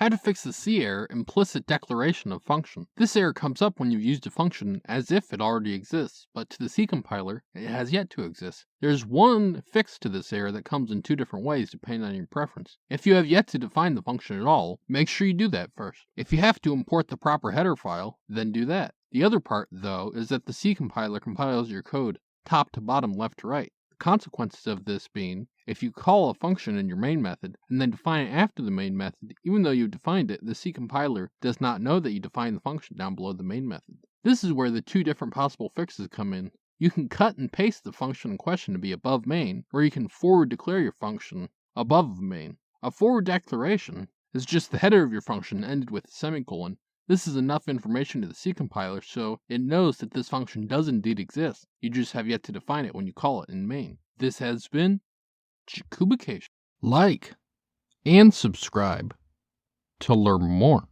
How to fix the C error, implicit declaration of function. This error comes up when you've used a function as if it already exists, but to the C compiler, it has yet to exist. There's one fix to this error that comes in two different ways depending on your preference. If you have yet to define the function at all, make sure you do that first. If you have to import the proper header file, then do that. The other part, though, is that the C compiler compiles your code top to bottom, left to right. Consequences of this being, if you call a function in your main method and then define it after the main method, even though you defined it, the C compiler does not know that you defined the function down below the main method. This is where the two different possible fixes come in. You can cut and paste the function in question to be above main, or you can forward declare your function above main. A forward declaration is just the header of your function ended with a semicolon. This is enough information to the C compiler so it knows that this function does indeed exist. You just have yet to define it when you call it in main. This has been Jakubication. Like and subscribe to learn more.